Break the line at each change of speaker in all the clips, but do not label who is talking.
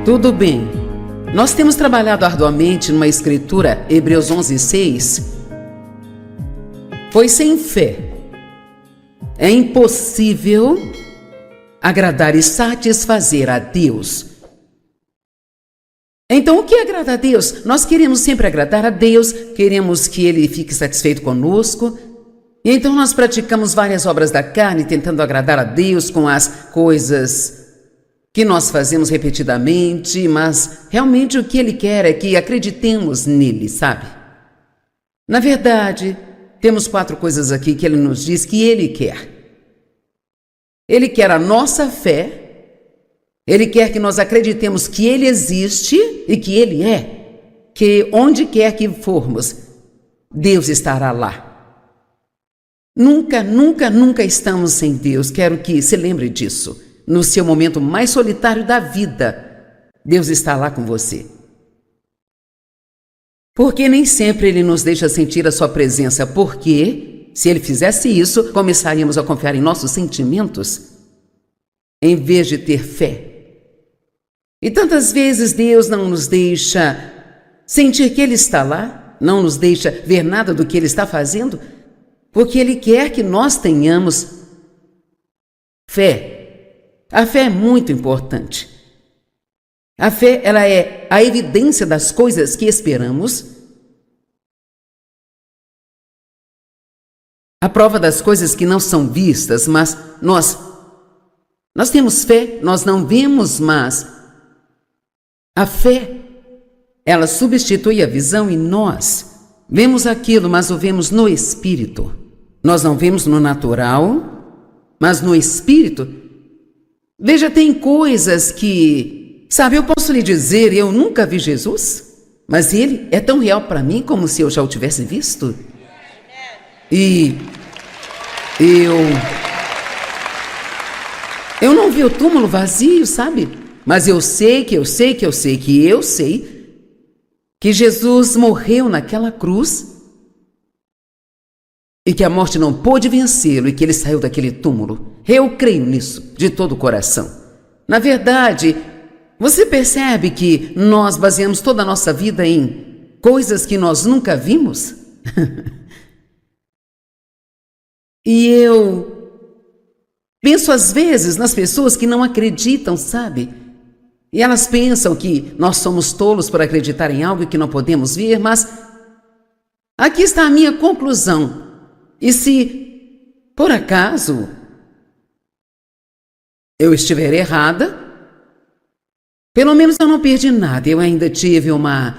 Tudo bem. Nós temos trabalhado arduamente numa escritura, Hebreus 11:6. Pois sem fé é impossível agradar e satisfazer a Deus. Então, o que agrada a Deus? Nós queremos sempre agradar a Deus, queremos que Ele fique satisfeito conosco. E então nós praticamos várias obras da carne, tentando agradar a Deus com as coisas que nós fazemos repetidamente, mas realmente o que Ele quer é que acreditemos nele, sabe? Na verdade, temos 4 coisas aqui que Ele nos diz que Ele quer. Ele quer a nossa fé. Ele quer que nós acreditemos que Ele existe e que Ele é. Que onde quer que formos, Deus estará lá. Nunca, nunca, nunca estamos sem Deus. Quero que se lembre disso. No seu momento mais solitário da vida, Deus está lá com você. Porque nem sempre Ele nos deixa sentir a sua presença, porque, se Ele fizesse isso, começaríamos a confiar em nossos sentimentos, em vez de ter fé. E tantas vezes Deus não nos deixa sentir que Ele está lá, não nos deixa ver nada do que Ele está fazendo, porque Ele quer que nós tenhamos fé. A fé é muito importante. A fé, ela é a evidência das coisas que esperamos, a prova das coisas que não são vistas, mas nós temos fé, nós não vemos, mas a fé, ela substitui a visão e nós vemos aquilo, mas o vemos no Espírito. Nós não vemos no natural, mas no Espírito. Veja, tem coisas que, sabe, eu posso lhe dizer, eu nunca vi Jesus, mas Ele é tão real para mim como se eu já o tivesse visto. E eu não vi o túmulo vazio, sabe? Mas eu sei que Jesus morreu naquela cruz e que a morte não pôde vencê-lo e que Ele saiu daquele túmulo. Eu creio nisso de todo o coração. Na verdade, você percebe que nós baseamos toda a nossa vida em coisas que nós nunca vimos? E eu penso às vezes nas pessoas que não acreditam, sabe? E elas pensam que nós somos tolos por acreditar em algo que não podemos ver, mas aqui está a minha conclusão. E se, por acaso, eu estiver errada, pelo menos eu não perdi nada. Eu ainda tive uma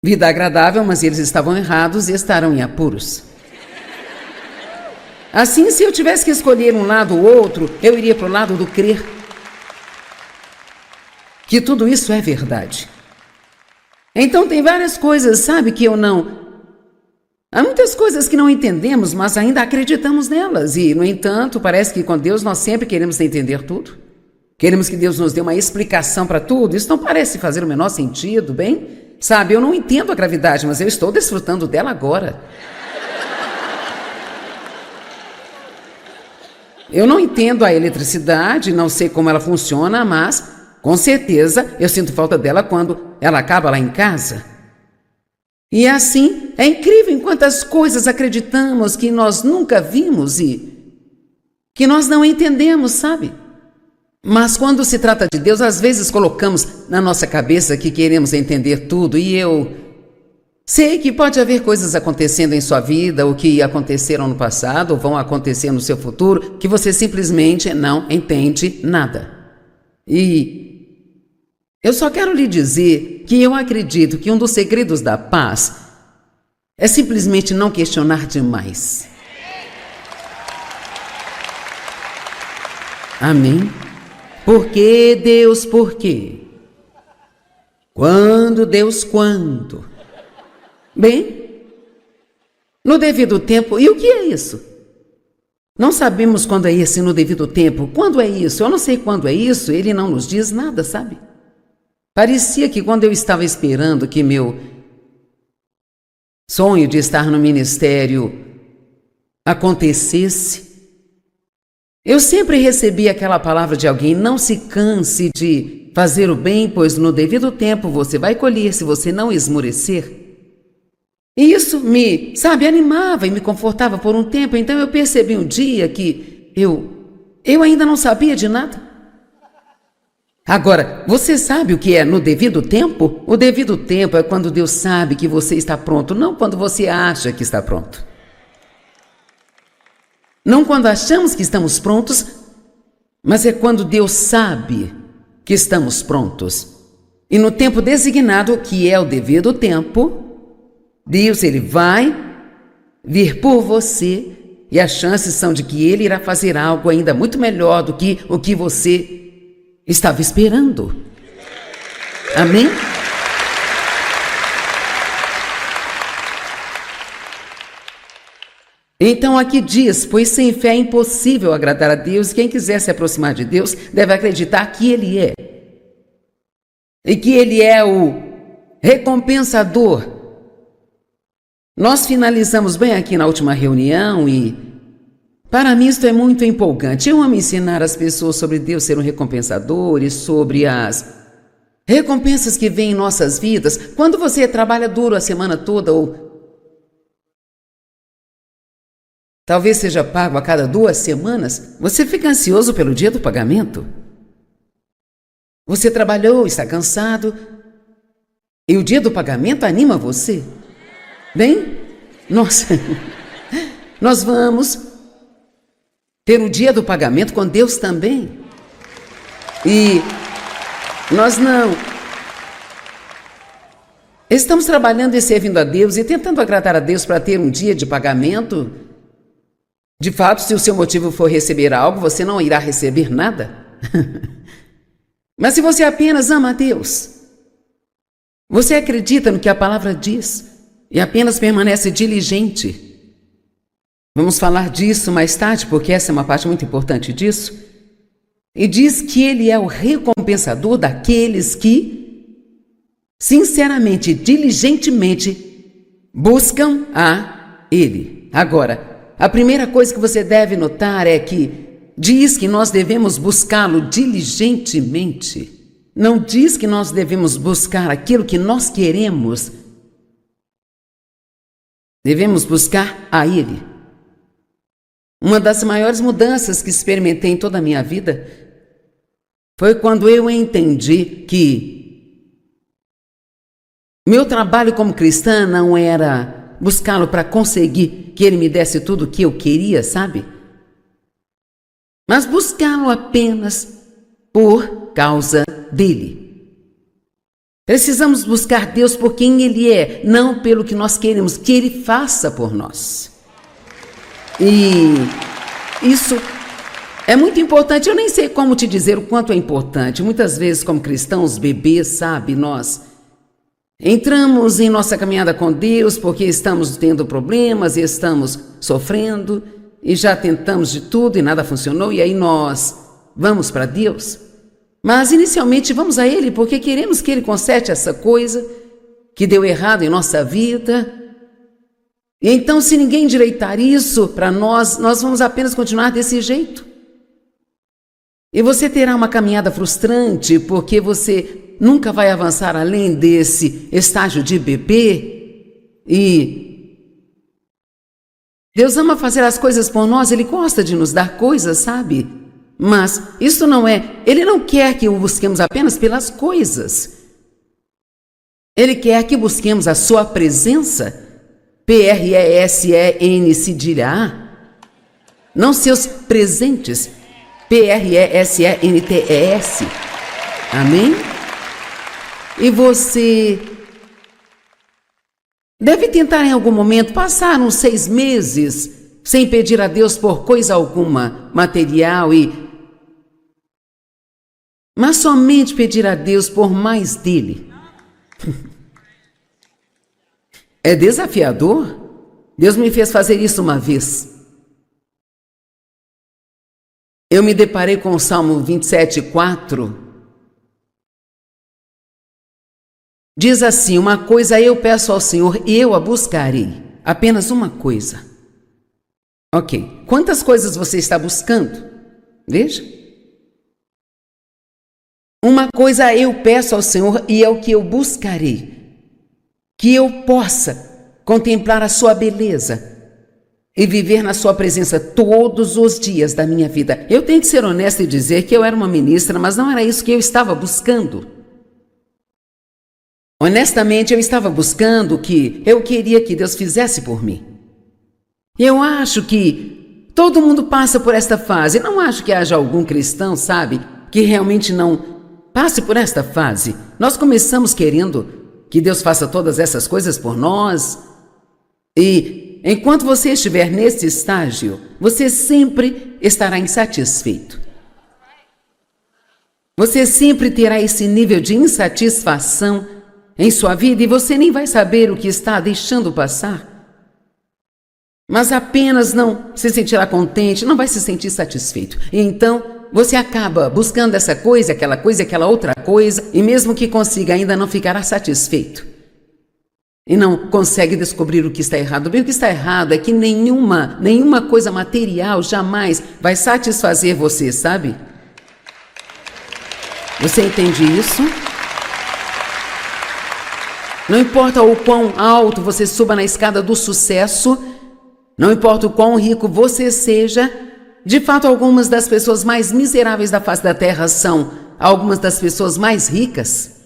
vida agradável, mas eles estavam errados e estarão em apuros. Assim, se eu tivesse que escolher um lado ou outro, eu iria para o lado do crer. Que tudo isso é verdade. Então tem várias coisas, sabe, que eu não... Há muitas coisas que não entendemos, mas ainda acreditamos nelas. E, no entanto, parece que com Deus nós sempre queremos entender tudo. Queremos que Deus nos dê uma explicação para tudo. Isso não parece fazer o menor sentido, bem? Sabe, eu não entendo a gravidade, mas eu estou desfrutando dela agora. Eu não entendo a eletricidade, não sei como ela funciona, mas, com certeza, eu sinto falta dela quando ela acaba lá em casa. E assim, é incrível em quantas coisas acreditamos que nós nunca vimos e que nós não entendemos, sabe? Mas quando se trata de Deus, às vezes colocamos na nossa cabeça que queremos entender tudo, e eu sei que pode haver coisas acontecendo em sua vida, ou que aconteceram no passado, ou vão acontecer no seu futuro, que você simplesmente não entende nada. E eu só quero lhe dizer que eu acredito que um dos segredos da paz é simplesmente não questionar demais. Amém? Por que, Deus, por quê? Quando, Deus, quando? Bem, no devido tempo. E o que é isso? Não sabemos quando é esse no devido tempo. Quando é isso? Eu não sei quando é isso. Ele não nos diz nada, sabe? Parecia que quando eu estava esperando que meu sonho de estar no ministério acontecesse, Eu sempre recebi aquela palavra de alguém: não se canse de fazer o bem, pois no devido tempo você vai colher se você não esmorecer. E isso me, animava e me confortava por um tempo. Então eu percebi um dia que eu ainda não sabia de nada. Agora, você sabe o que é no devido tempo? O devido tempo é quando Deus sabe que você está pronto, não quando você acha que está pronto. Não quando achamos que estamos prontos, mas é quando Deus sabe que estamos prontos. E no tempo designado, que é o devido tempo, Deus, Ele vai vir por você, e as chances são de que Ele irá fazer algo ainda muito melhor do que o que você estava esperando. Amém? Então aqui diz: pois sem fé é impossível agradar a Deus. Quem quiser se aproximar de Deus deve acreditar que Ele é, e que Ele é o recompensador. Nós finalizamos bem aqui na última reunião e para mim isto é muito empolgante. Eu amo ensinar as pessoas sobre Deus ser um recompensador e sobre as recompensas que vêm em nossas vidas. Quando você trabalha duro a semana toda, ou talvez seja pago a cada 2 semanas, você fica ansioso pelo dia do pagamento. Você trabalhou, está cansado, e o dia do pagamento anima você. Bem, nós vamos ter o dia do pagamento com Deus também. E nós não estamos trabalhando e servindo a Deus e tentando agradar a Deus para ter um dia de pagamento. De fato, se o seu motivo for receber algo, você não irá receber nada. Mas se você apenas ama a Deus, você acredita no que a palavra diz e apenas permanece diligente. Vamos falar disso mais tarde, porque essa é uma parte muito importante disso. E diz que Ele é o recompensador daqueles que, sinceramente, diligentemente, buscam a Ele. Agora, a primeira coisa que você deve notar é que diz que nós devemos buscá-lo diligentemente. Não diz que nós devemos buscar aquilo que nós queremos. Devemos buscar a Ele. Uma das maiores mudanças que experimentei em toda a minha vida foi quando eu entendi que meu trabalho como cristã não era buscá-lo para conseguir que Ele me desse tudo o que eu queria, sabe? Mas buscá-lo apenas por causa dEle. Precisamos buscar Deus por quem Ele é, não pelo que nós queremos que Ele faça por nós. E isso é muito importante. Eu nem sei como te dizer o quanto é importante. Muitas vezes, como cristãos, bebês, sabe, nós entramos em nossa caminhada com Deus porque estamos tendo problemas e estamos sofrendo e já tentamos de tudo e nada funcionou, e aí nós vamos para Deus. Mas inicialmente vamos a Ele porque queremos que Ele conserte essa coisa que deu errado em nossa vida. E então, se ninguém endireitar isso para nós vamos apenas continuar desse jeito. E você terá uma caminhada frustrante, porque você nunca vai avançar além desse estágio de bebê. E Deus ama fazer as coisas por nós, Ele gosta de nos dar coisas, sabe? Mas isso não é, Ele não quer que o busquemos apenas pelas coisas. Ele quer que busquemos a sua presença. P-R-E-S-E-N cedilha A, não seus presentes, P-R-E-S-E-N-T-E-S, amém? E você deve tentar em algum momento passar uns 6 meses sem pedir a Deus por coisa alguma, material, mas somente pedir a Deus por mais dEle. É desafiador? Deus me fez fazer isso uma vez. Eu me deparei com o Salmo 27:4. Diz assim: uma coisa eu peço ao Senhor, e eu a buscarei. Apenas uma coisa. Ok, quantas coisas você está buscando? Veja. Uma coisa eu peço ao Senhor e é o que eu buscarei, que eu possa contemplar a sua beleza e viver na sua presença todos os dias da minha vida. Eu tenho que ser honesta e dizer que eu era uma ministra, mas não era isso que eu estava buscando. Honestamente, eu estava buscando o que eu queria que Deus fizesse por mim. Eu acho que todo mundo passa por esta fase. Não acho que haja algum cristão, sabe, que realmente não passe por esta fase. Nós começamos querendo que Deus faça todas essas coisas por nós. E enquanto você estiver nesse estágio, você sempre estará insatisfeito. Você sempre terá esse nível de insatisfação em sua vida e você nem vai saber o que está deixando passar. Mas apenas não se sentirá contente, não vai se sentir satisfeito. E então você acaba buscando essa coisa, aquela outra coisa, e mesmo que consiga, ainda não ficará satisfeito. E não consegue descobrir o que está errado. Bem, o que está errado é que nenhuma coisa material jamais vai satisfazer você, sabe? Você entende isso? Não importa o quão alto você suba na escada do sucesso, não importa o quão rico você seja, de fato, algumas das pessoas mais miseráveis da face da terra são algumas das pessoas mais ricas.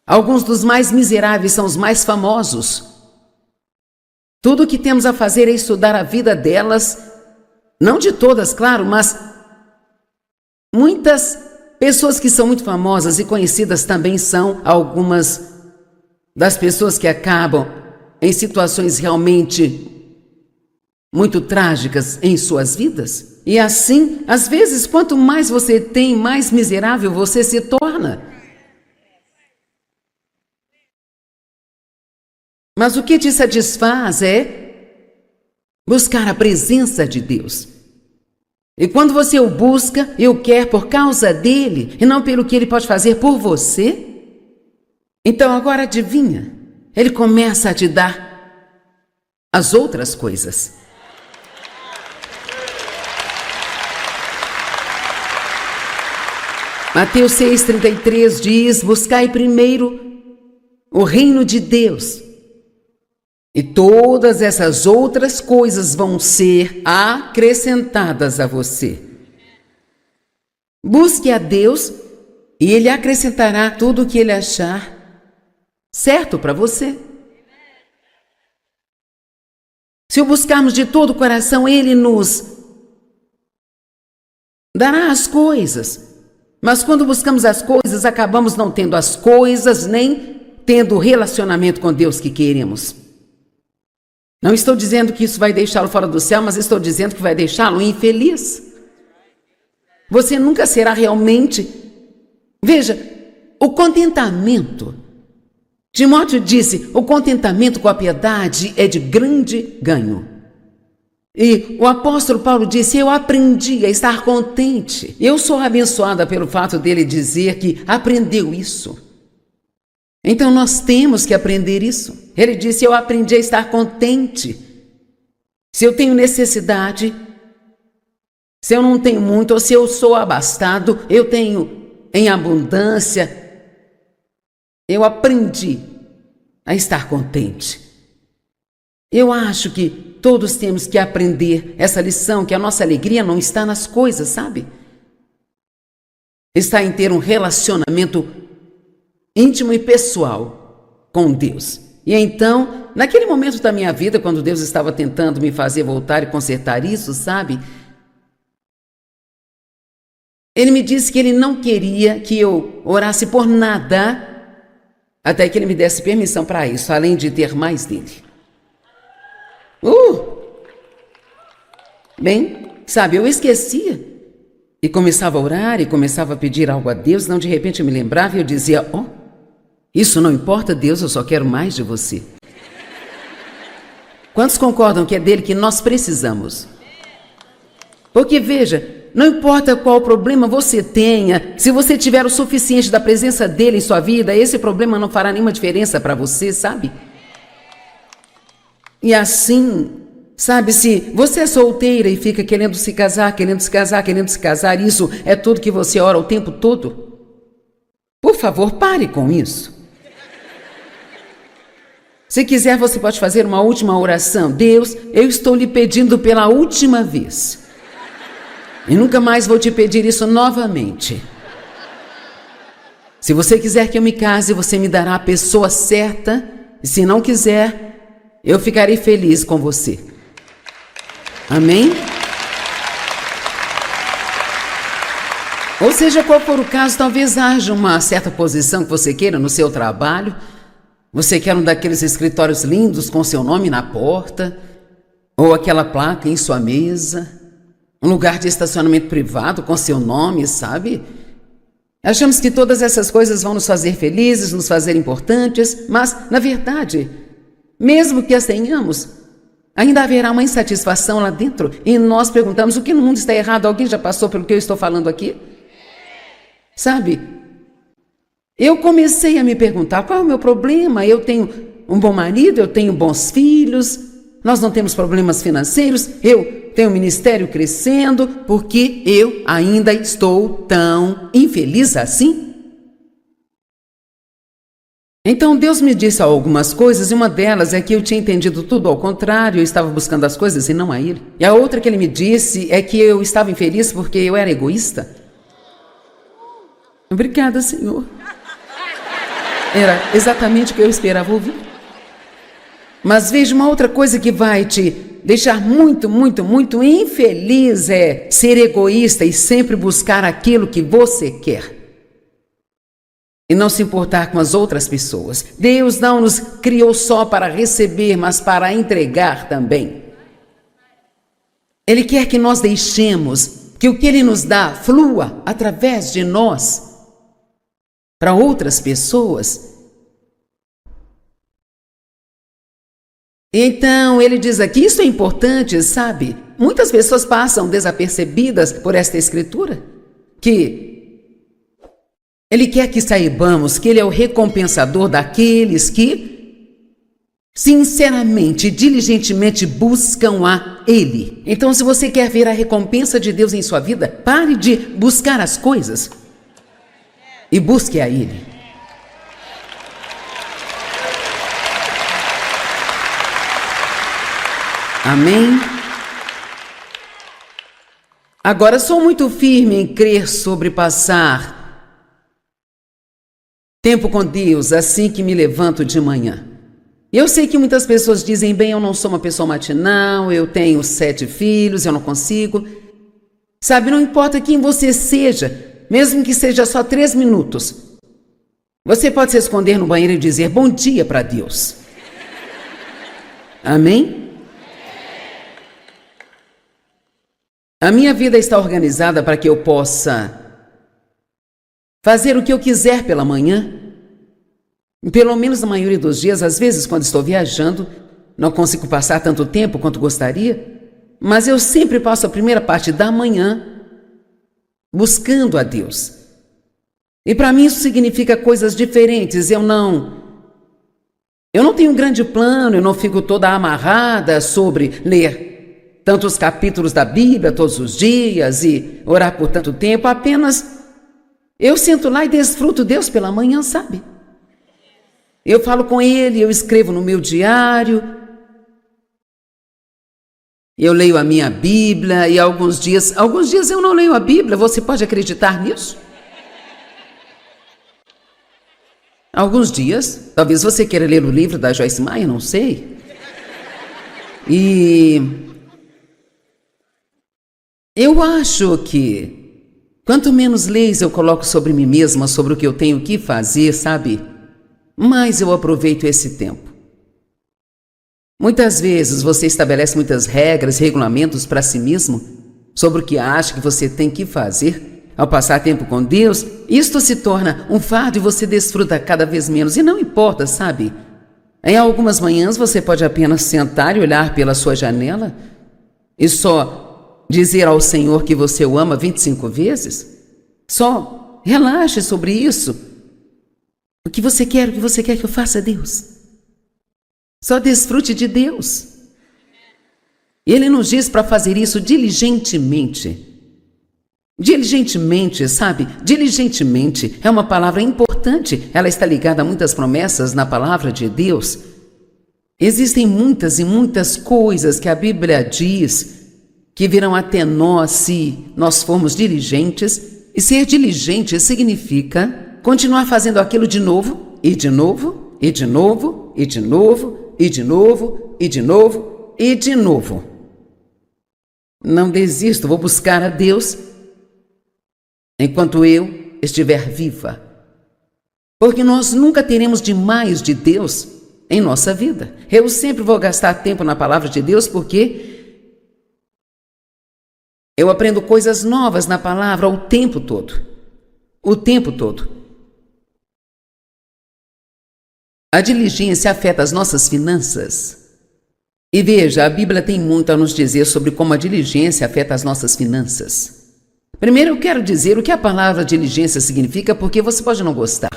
Alguns dos mais miseráveis são os mais famosos. Tudo o que temos a fazer é estudar a vida delas, não de todas, claro, mas muitas pessoas que são muito famosas e conhecidas também são algumas das pessoas que acabam em situações realmente muito trágicas em suas vidas. E assim, às vezes, quanto mais você tem, mais miserável você se torna. Mas o que te satisfaz é buscar a presença de Deus. E quando você o busca e o quer por causa dele, e não pelo que ele pode fazer por você, então agora adivinha, ele começa a te dar as outras coisas. Mateus 6,33 diz: buscai primeiro o reino de Deus, e todas essas outras coisas vão ser acrescentadas a você. Busque a Deus e Ele acrescentará tudo o que Ele achar certo para você. Se o buscarmos de todo o coração, Ele nos dará as coisas. Mas quando buscamos as coisas, acabamos não tendo as coisas, nem tendo o relacionamento com Deus que queremos. Não estou dizendo que isso vai deixá-lo fora do céu, mas estou dizendo que vai deixá-lo infeliz. Você nunca será realmente... Veja, o contentamento... Timóteo disse, o contentamento com a piedade é de grande ganho. E o apóstolo Paulo disse, eu aprendi a estar contente. Eu sou abençoada pelo fato dele dizer que aprendeu isso. Então nós temos que aprender isso. Ele disse, eu aprendi a estar contente. Se eu tenho necessidade, se eu não tenho muito, ou se eu sou abastado, eu tenho em abundância. Eu aprendi a estar contente. Eu acho que todos temos que aprender essa lição, que a nossa alegria não está nas coisas, sabe? Está em ter um relacionamento íntimo e pessoal com Deus. E então, naquele momento da minha vida, quando Deus estava tentando me fazer voltar e consertar isso, sabe? Ele me disse que ele não queria que eu orasse por nada, até que ele me desse permissão para isso, além de ter mais dele. Bem, sabe, eu esquecia. E começava a orar e começava a pedir algo a Deus, não de repente eu me lembrava e eu dizia, isso não importa, Deus, eu só quero mais de você. Quantos concordam que é dele que nós precisamos? Porque veja, não importa qual problema você tenha, se você tiver o suficiente da presença dele em sua vida, esse problema não fará nenhuma diferença para você, sabe? E assim, Sabe, se você é solteira e fica querendo se casar, isso é tudo que você ora o tempo todo? Por favor, pare com isso. Se quiser, você pode fazer uma última oração. Deus, eu estou lhe pedindo pela última vez. E nunca mais vou te pedir isso novamente. Se você quiser que eu me case, você me dará a pessoa certa. E se não quiser, eu ficarei feliz com você. Amém? Ou seja, qual for o caso, talvez haja uma certa posição que você queira no seu trabalho. Você quer um daqueles escritórios lindos com seu nome na porta, ou aquela placa em sua mesa, um lugar de estacionamento privado com seu nome, sabe? Achamos que todas essas coisas vão nos fazer felizes, nos fazer importantes, mas, na verdade, mesmo que as tenhamos, ainda haverá uma insatisfação lá dentro e nós perguntamos: o que no mundo está errado? Alguém já passou pelo que eu estou falando aqui? Sabe? Eu comecei a me perguntar: qual é o meu problema? Eu tenho um bom marido, eu tenho bons filhos, nós não temos problemas financeiros, eu tenho um ministério crescendo, por que eu ainda estou tão infeliz assim? Então Deus me disse algumas coisas, e uma delas é que eu tinha entendido tudo ao contrário, eu estava buscando as coisas e não a Ele. E a outra que Ele me disse é que eu estava infeliz porque eu era egoísta. Obrigada, Senhor. Era exatamente o que eu esperava ouvir. Mas veja, uma outra coisa que vai te deixar muito, muito, muito infeliz é ser egoísta e sempre buscar aquilo que você quer. E não se importar com as outras pessoas. Deus não nos criou só para receber, mas para entregar também. Ele quer que nós deixemos que o que Ele nos dá flua através de nós para outras pessoas. Então, ele diz aqui, isso é importante, sabe? Muitas pessoas passam desapercebidas por esta escritura, que Ele quer que saibamos que Ele é o recompensador daqueles que sinceramente, diligentemente buscam a Ele. Então, se você quer ver a recompensa de Deus em sua vida, pare de buscar as coisas e busque a Ele. Amém? Agora, sou muito firme em crer sobre passar tempo com Deus assim que me levanto de manhã. Eu sei que muitas pessoas dizem: bem, eu não sou uma pessoa matinal, eu tenho 7 filhos, eu não consigo. Sabe, não importa quem você seja, mesmo que seja só 3 minutos, você pode se esconder no banheiro e dizer bom dia para Deus. Amém? A minha vida está organizada para que eu possa fazer o que eu quiser pela manhã. Pelo menos na maioria dos dias. Às vezes, quando estou viajando, não consigo passar tanto tempo quanto gostaria, mas eu sempre passo a primeira parte da manhã buscando a Deus. E para mim isso significa coisas diferentes. Eu não tenho um grande plano, eu não fico toda amarrada sobre ler tantos capítulos da Bíblia todos os dias e orar por tanto tempo. Apenas eu sento lá e desfruto Deus pela manhã, sabe? Eu falo com Ele, eu escrevo no meu diário, eu leio a minha Bíblia e alguns dias eu não leio a Bíblia. Você pode acreditar nisso? Alguns dias, talvez você queira ler o livro da Joyce Meyer, não sei. E eu acho que quanto menos leis eu coloco sobre mim mesma, sobre o que eu tenho que fazer, sabe? Mais eu aproveito esse tempo. Muitas vezes você estabelece muitas regras, regulamentos para si mesmo sobre o que acha que você tem que fazer. Ao passar tempo com Deus, isto se torna um fardo e você desfruta cada vez menos. E não importa, sabe? Em algumas manhãs você pode apenas sentar e olhar pela sua janela e só dizer ao Senhor que você o ama 25 vezes. Só relaxe sobre isso. O que você quer que eu faça, Deus? Só desfrute de Deus. Ele nos diz para fazer isso diligentemente. Diligentemente, sabe? Diligentemente é uma palavra importante. Ela está ligada a muitas promessas na palavra de Deus. Existem muitas e muitas coisas que a Bíblia diz que virão até nós se nós formos diligentes. E ser diligente significa continuar fazendo aquilo de novo, e de novo, e de novo, e de novo, e de novo, e de novo, e de novo. Não desisto, vou buscar a Deus enquanto eu estiver viva. Porque nós nunca teremos demais de Deus em nossa vida. Eu sempre vou gastar tempo na palavra de Deus porque eu aprendo coisas novas na palavra o tempo todo. O tempo todo. A diligência afeta as nossas finanças. E veja, a Bíblia tem muito a nos dizer sobre como a diligência afeta as nossas finanças. Primeiro eu quero dizer o que a palavra diligência significa, porque você pode não gostar.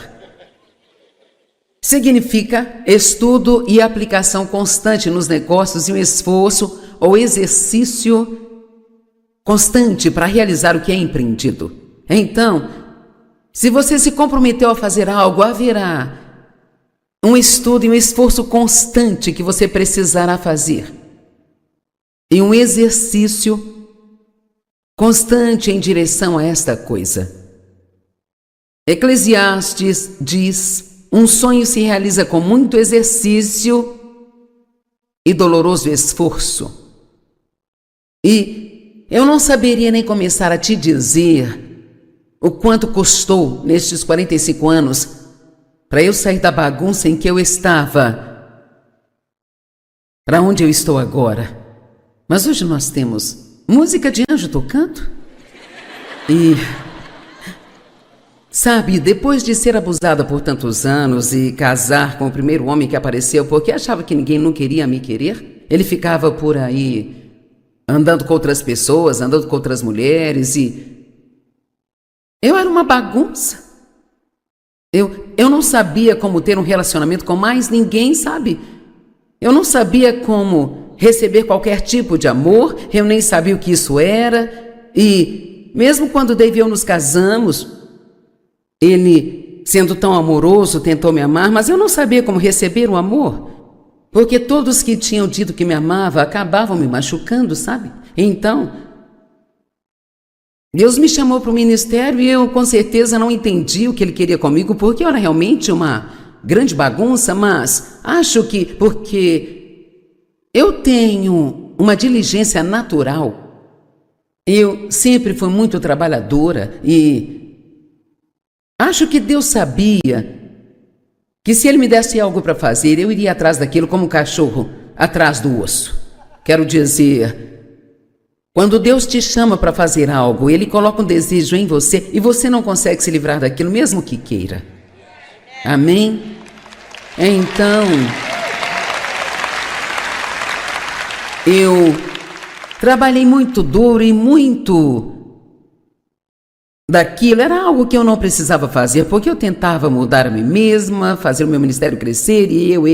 Significa estudo e aplicação constante nos negócios e um esforço ou exercício constante para realizar o que é empreendido. Então, se você se comprometeu a fazer algo, haverá um estudo e um esforço constante que você precisará fazer. E um exercício constante em direção a esta coisa. Eclesiastes diz: um sonho se realiza com muito exercício e doloroso esforço. E eu não saberia nem começar a te dizer o quanto custou nestes 45 anos para eu sair da bagunça em que eu estava, para onde eu estou agora. Mas hoje nós temos música de anjo tocando. E, sabe, depois de ser abusada por tantos anos e casar com o primeiro homem que apareceu porque achava que ninguém não queria me querer, ele ficava por aí andando com outras pessoas, andando com outras mulheres e eu era uma bagunça. Eu não sabia como ter um relacionamento com mais ninguém, sabe? Eu não sabia como receber qualquer tipo de amor, eu nem sabia o que isso era. E mesmo quando Dave e eu nos casamos, ele, sendo tão amoroso, tentou me amar, mas eu não sabia como receber o amor, porque todos que tinham dito que me amava acabavam me machucando, sabe? Então, Deus me chamou para o ministério e eu com certeza não entendi o que Ele queria comigo, porque era realmente uma grande bagunça, mas acho que porque eu tenho uma diligência natural, eu sempre fui muito trabalhadora e acho que Deus sabia que se Ele me desse algo para fazer, eu iria atrás daquilo como um cachorro atrás do osso. Quero dizer, quando Deus te chama para fazer algo, Ele coloca um desejo em você e você não consegue se livrar daquilo, mesmo que queira. Amém? Então, eu trabalhei muito duro e muito daquilo. Era algo que eu não precisava fazer, porque eu tentava mudar a mim mesma, fazer o meu ministério crescer e eu.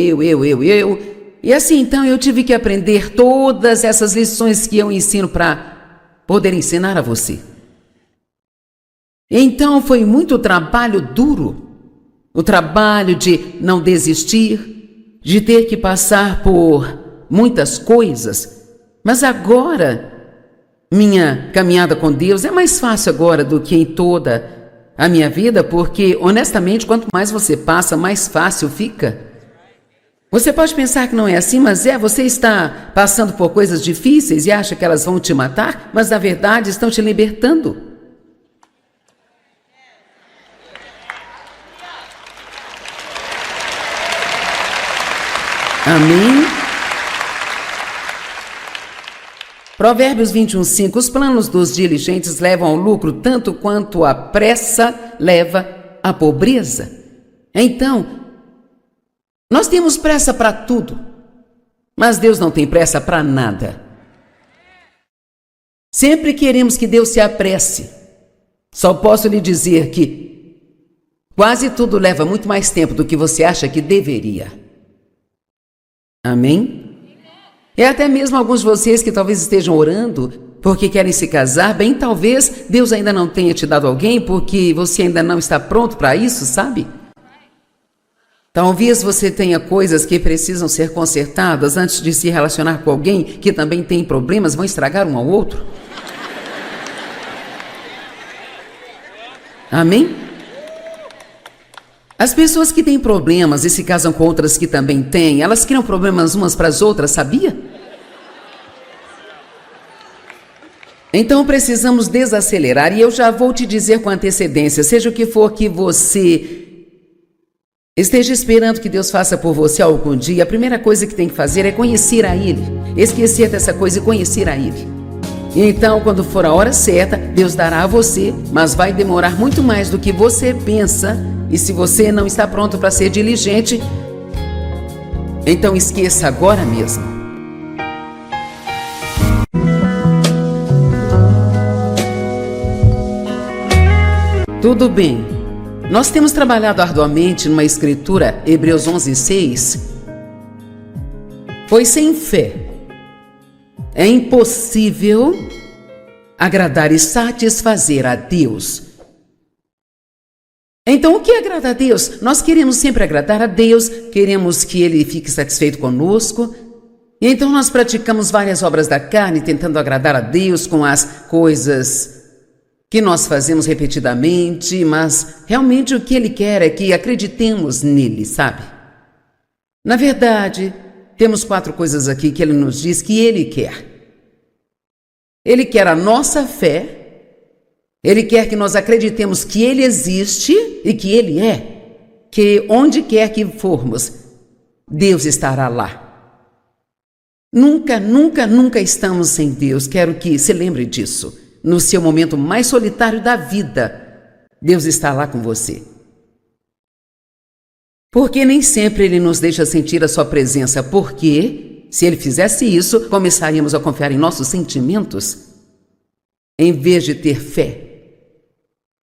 E assim, então, eu tive que aprender todas essas lições que eu ensino para poder ensinar a você. Então, foi muito trabalho duro. O trabalho de não desistir, de ter que passar por muitas coisas. Mas agora, minha caminhada com Deus é mais fácil agora do que em toda a minha vida, porque, honestamente, quanto mais você passa, mais fácil fica. Você pode pensar que não é assim, mas você está passando por coisas difíceis e acha que elas vão te matar, mas na verdade estão te libertando. Amém? Provérbios 21:5. Os planos dos diligentes levam ao lucro tanto quanto a pressa leva à pobreza. Então, nós temos pressa para tudo, mas Deus não tem pressa para nada. Sempre queremos que Deus se apresse. Só posso lhe dizer que quase tudo leva muito mais tempo do que você acha que deveria. Amém? É até mesmo alguns de vocês que talvez estejam orando porque querem se casar, bem, talvez Deus ainda não tenha te dado alguém porque você ainda não está pronto para isso, sabe? Talvez você tenha coisas que precisam ser consertadas antes de se relacionar com alguém que também tem problemas, vão estragar um ao outro. Amém? As pessoas que têm problemas e se casam com outras que também têm, elas criam problemas umas para as outras, sabia? Então precisamos desacelerar e eu já vou te dizer com antecedência, seja o que for que você esteja esperando que Deus faça por você algum dia, a primeira coisa que tem que fazer é conhecer a Ele, esquecer dessa coisa e conhecer a Ele. E então, quando for a hora certa, Deus dará a você, mas vai demorar muito mais do que você pensa, e se você não está pronto para ser diligente, então esqueça agora mesmo. Tudo bem. Nós temos trabalhado arduamente numa escritura, Hebreus 11:6. Pois sem fé é impossível agradar e satisfazer a Deus. Então, o que agrada a Deus? Nós queremos sempre agradar a Deus, queremos que Ele fique satisfeito conosco. E então nós praticamos várias obras da carne, tentando agradar a Deus com as coisas que nós fazemos repetidamente, mas realmente o que Ele quer é que acreditemos nele, sabe? Na verdade, temos 4 coisas aqui que Ele nos diz que Ele quer. Ele quer a nossa fé, Ele quer que nós acreditemos que Ele existe e que Ele é, que onde quer que formos, Deus estará lá. Nunca, nunca, nunca estamos sem Deus, quero que se lembre disso. No seu momento mais solitário da vida, Deus está lá com você. Porque nem sempre Ele nos deixa sentir a sua presença, porque, se Ele fizesse isso, começaríamos a confiar em nossos sentimentos, em vez de ter fé.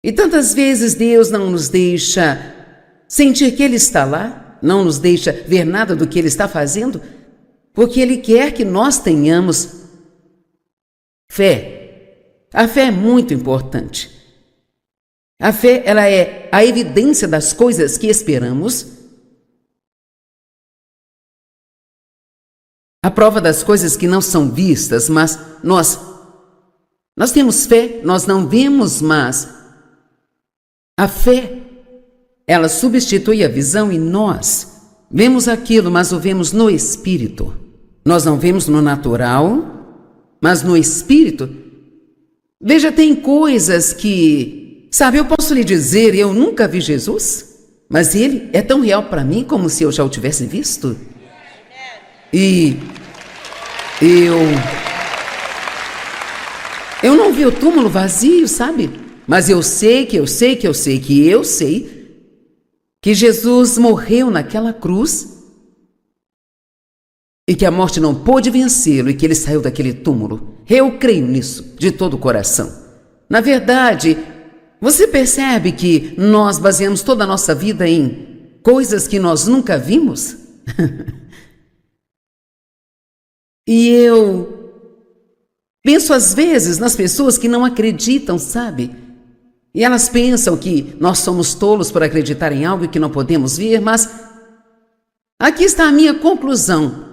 E tantas vezes Deus não nos deixa sentir que Ele está lá, não nos deixa ver nada do que Ele está fazendo, porque Ele quer que nós tenhamos fé. A fé é muito importante. A fé, ela é a evidência das coisas que esperamos, a prova das coisas que não são vistas, mas nós temos fé, nós não vemos, mas a fé, ela substitui a visão e nós vemos aquilo, mas o vemos no Espírito. Nós não vemos no natural, mas no Espírito. Veja, tem coisas que, sabe, eu posso lhe dizer, eu nunca vi Jesus, mas Ele é tão real para mim como se eu já o tivesse visto. E eu não vi o túmulo vazio, sabe? Mas eu sei que Jesus morreu naquela cruz e que a morte não pôde vencê-lo e que Ele saiu daquele túmulo. Eu creio nisso de todo o coração. Na verdade, você percebe que nós baseamos toda a nossa vida em coisas que nós nunca vimos? E eu penso às vezes nas pessoas que não acreditam, sabe? E elas pensam que nós somos tolos por acreditar em algo que não podemos ver, mas aqui está a minha conclusão.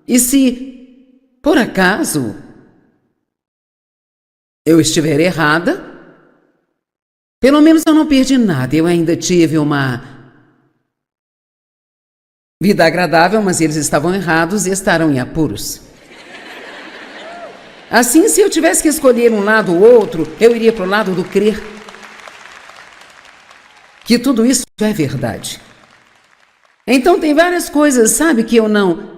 E se, por acaso, eu estiver errada, pelo menos eu não perdi nada. Eu ainda tive uma vida agradável, mas eles estavam errados e estarão em apuros. Assim, se eu tivesse que escolher um lado ou outro, eu iria para o lado do crer. Que tudo isso é verdade. Então tem várias coisas, sabe, que eu não...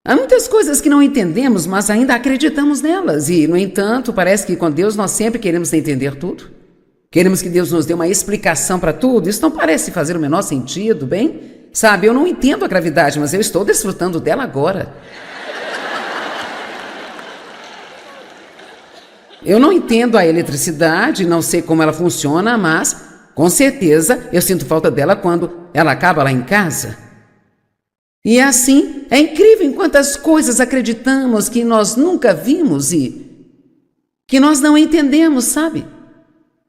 Há muitas coisas que não entendemos, mas ainda acreditamos nelas. E, no entanto, parece que com Deus nós sempre queremos entender tudo. Queremos que Deus nos dê uma explicação para tudo. Isso não parece fazer o menor sentido, bem? Sabe, eu não entendo a gravidade, mas eu estou desfrutando dela agora. Eu não entendo a eletricidade, não sei como ela funciona, mas, com certeza, eu sinto falta dela quando ela acaba lá em casa. E assim É incrível em quantas coisas acreditamos que nós nunca vimos e que nós não entendemos, sabe?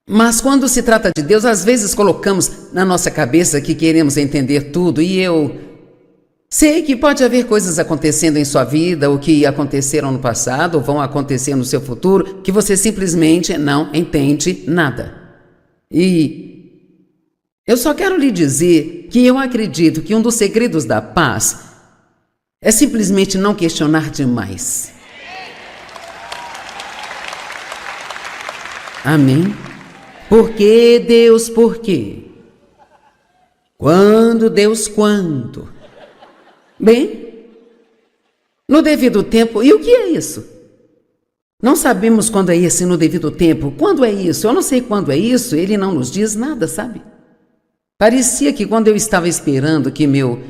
Mas quando se trata de Deus, às vezes colocamos na nossa cabeça que queremos entender tudo, e eu sei que pode haver coisas acontecendo em sua vida, ou que aconteceram no passado, ou vão acontecer no seu futuro, que você simplesmente não entende nada. E eu só quero lhe dizer que eu acredito que um dos segredos da paz é simplesmente não questionar demais. Amém? Por que, Deus, por quê? Quando, Deus, quando? Bem, no devido tempo. E o que é isso? Não sabemos quando é esse no devido tempo. Quando é isso? Eu não sei quando é isso. Ele não nos diz nada, sabe? Parecia que quando eu estava esperando que meu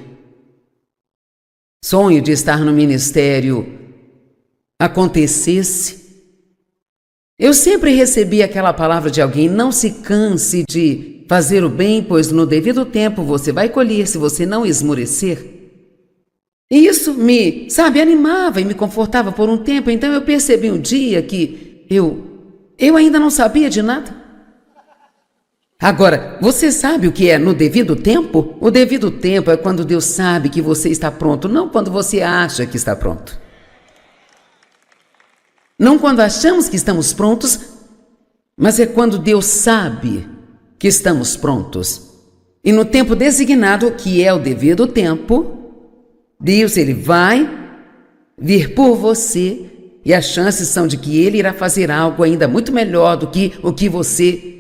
sonho de estar no ministério acontecesse, eu sempre recebia aquela palavra de alguém: não se canse de fazer o bem, pois no devido tempo você vai colher se você não esmorecer. E isso me, animava e me confortava por um tempo. Então eu percebi um dia que eu ainda não sabia de nada. Agora, você sabe o que é no devido tempo? O devido tempo é quando Deus sabe que você está pronto, não quando você acha que está pronto. Não quando achamos que estamos prontos, mas é quando Deus sabe que estamos prontos. E no tempo designado, que é o devido tempo, Deus, Ele vai vir por você, e as chances são de que Ele irá fazer algo ainda muito melhor do que o que você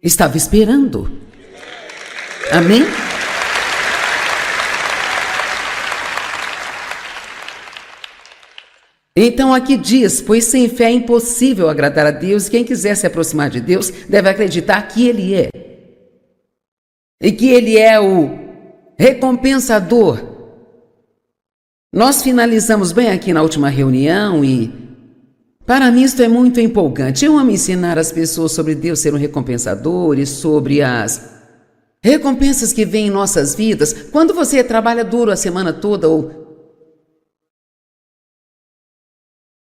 estava esperando. Amém? Então aqui diz: pois sem fé é impossível agradar a Deus. Quem quiser se aproximar de Deus deve acreditar que Ele é, e que Ele é o recompensador. Nós finalizamos bem aqui na última reunião e para mim isto é muito empolgante. Eu amo ensinar as pessoas sobre Deus ser um recompensador e sobre as recompensas que vêm em nossas vidas. Quando você trabalha duro a semana toda, ou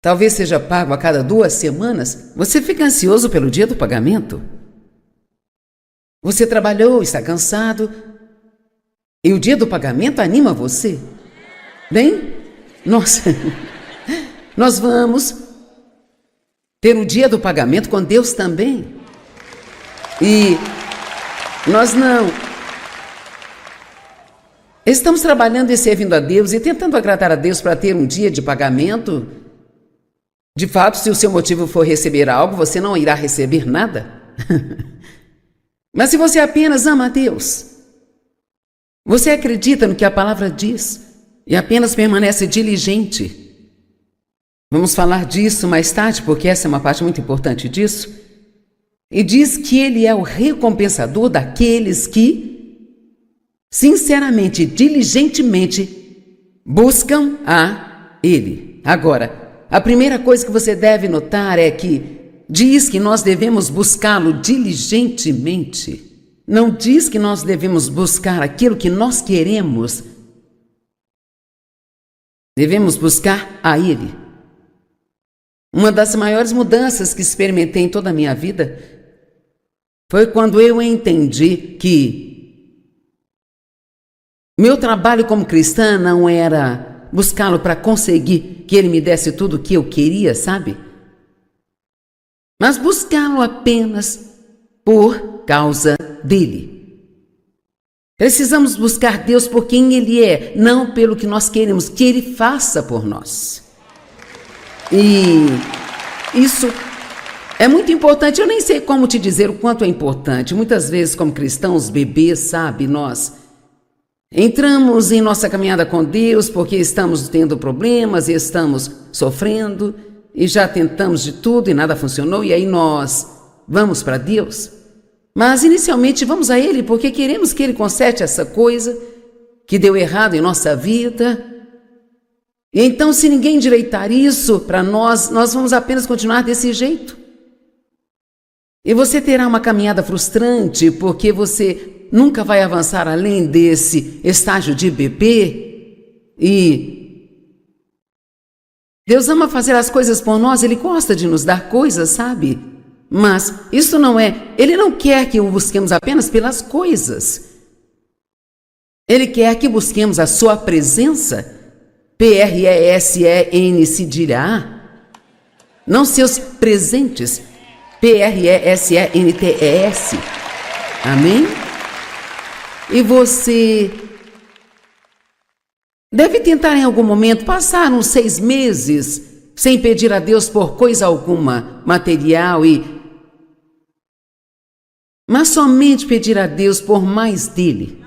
talvez seja pago a cada 2 semanas, você fica ansioso pelo dia do pagamento. Você trabalhou, está cansado, e o dia do pagamento anima você. Bem, nós vamos ter o dia do pagamento com Deus também. E nós não estamos trabalhando e servindo a Deus e tentando agradar a Deus para ter um dia de pagamento. De fato, se o seu motivo for receber algo, você não irá receber nada. Mas se você apenas ama a Deus, você acredita no que a palavra diz e apenas permanece diligente. Vamos falar disso mais tarde, porque essa é uma parte muito importante disso. E diz que Ele é o recompensador daqueles que, sinceramente, diligentemente, buscam a Ele. Agora, a primeira coisa que você deve notar é que diz que nós devemos buscá-lo diligentemente. Não diz que nós devemos buscar aquilo que nós queremos. Devemos buscar a Ele. Uma das maiores mudanças que experimentei em toda a minha vida foi quando eu entendi que meu trabalho como cristã não era buscá-lo para conseguir que Ele me desse tudo o que eu queria, sabe? Mas buscá-lo apenas por causa dEle. Precisamos buscar Deus por quem Ele é, não pelo que nós queremos que Ele faça por nós. E isso é muito importante. Eu nem sei como te dizer o quanto é importante. Muitas vezes, como cristãos, bebês, sabe, nós entramos em nossa caminhada com Deus porque estamos tendo problemas e estamos sofrendo e já tentamos de tudo e nada funcionou, e aí nós vamos para Deus. Mas inicialmente vamos a Ele porque queremos que Ele conserte essa coisa que deu errado em nossa vida. E então, se ninguém endireitar isso para nós, nós vamos apenas continuar desse jeito. E você terá uma caminhada frustrante porque você nunca vai avançar além desse estágio de bebê. E Deus ama fazer as coisas por nós, Ele gosta de nos dar coisas, sabe? Mas isso não é, Ele não quer que o busquemos apenas pelas coisas. Ele quer que busquemos a sua presença, P-R-E-S-E-N-C-A, não seus presentes, P-R-E-S-E-N-T-E-S. Amém? E você deve tentar em algum momento passar uns 6 meses sem pedir a Deus por coisa alguma, material mas somente pedir a Deus por mais dele.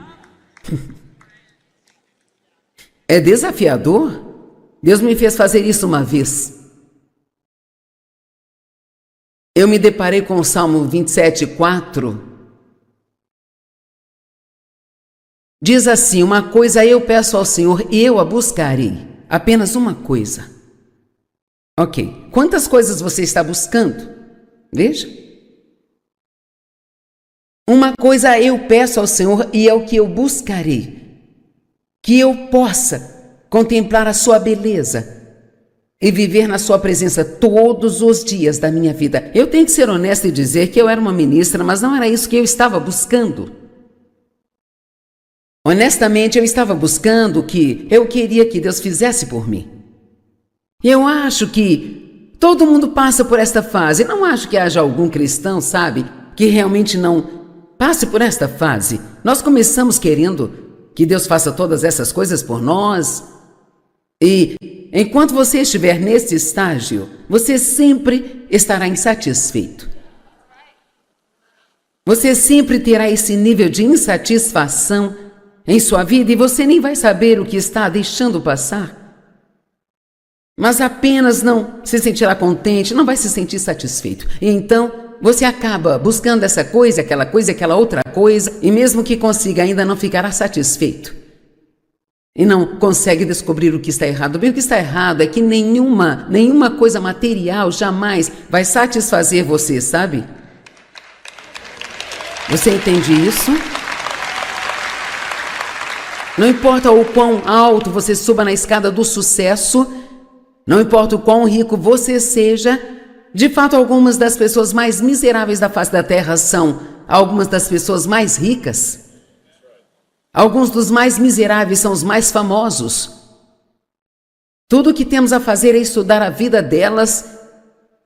É desafiador? Deus me fez fazer isso uma vez. Eu me deparei com o Salmo 27:4. Diz assim: uma coisa eu peço ao Senhor e eu a buscarei. Apenas uma coisa. Ok, quantas coisas você está buscando? Veja. Uma coisa eu peço ao Senhor e é o que eu buscarei. Que eu possa contemplar a sua beleza e viver na sua presença todos os dias da minha vida. Eu tenho que ser honesta e dizer que eu era uma ministra, mas não era isso que eu estava buscando. Honestamente, eu estava buscando o que eu queria que Deus fizesse por mim. Eu acho que todo mundo passa por esta fase. Não acho que haja algum cristão, sabe, que realmente não passe por esta fase. Nós começamos querendo que Deus faça todas essas coisas por nós. E enquanto você estiver nesse estágio, você sempre estará insatisfeito. Você sempre terá esse nível de insatisfação em sua vida e você nem vai saber o que está deixando passar. Mas apenas não se sentirá contente, não vai se sentir satisfeito. E então você acaba buscando essa coisa, aquela outra coisa, e mesmo que consiga, ainda não ficará satisfeito. E não consegue descobrir o que está errado. Bem, o que está errado é que nenhuma coisa material jamais vai satisfazer você, sabe? Você entende isso? Não importa o quão alto você suba na escada do sucesso, não importa o quão rico você seja, de fato, algumas das pessoas mais miseráveis da face da terra são algumas das pessoas mais ricas. Alguns dos mais miseráveis são os mais famosos. Tudo o que temos a fazer é estudar a vida delas,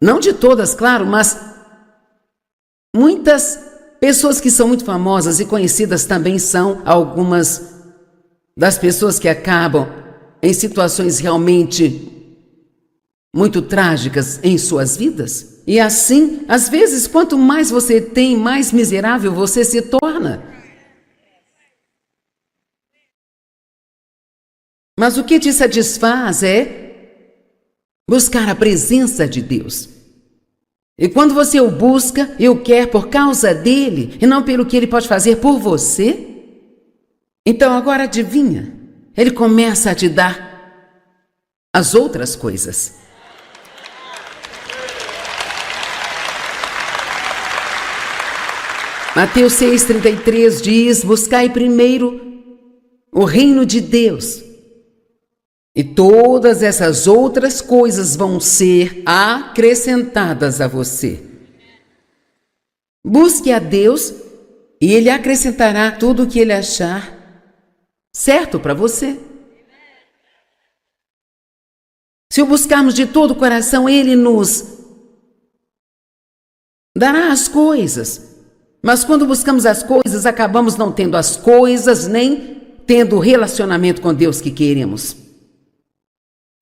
não de todas, claro, mas muitas pessoas que são muito famosas e conhecidas também são algumas das pessoas que acabam em situações realmente muito trágicas em suas vidas. E assim, às vezes, quanto mais você tem, mais miserável você se torna. Mas o que te satisfaz é buscar a presença de Deus. E quando você o busca e o quer por causa dele, e não pelo que ele pode fazer por você, então agora adivinha, ele começa a te dar as outras coisas. Mateus 6,33 diz: buscai primeiro o reino de Deus, e todas essas outras coisas vão ser acrescentadas a você. Busque a Deus e Ele acrescentará tudo o que Ele achar certo para você. Se o buscarmos de todo o coração, Ele nos dará as coisas. Mas quando buscamos as coisas, acabamos não tendo as coisas, nem tendo o relacionamento com Deus que queremos.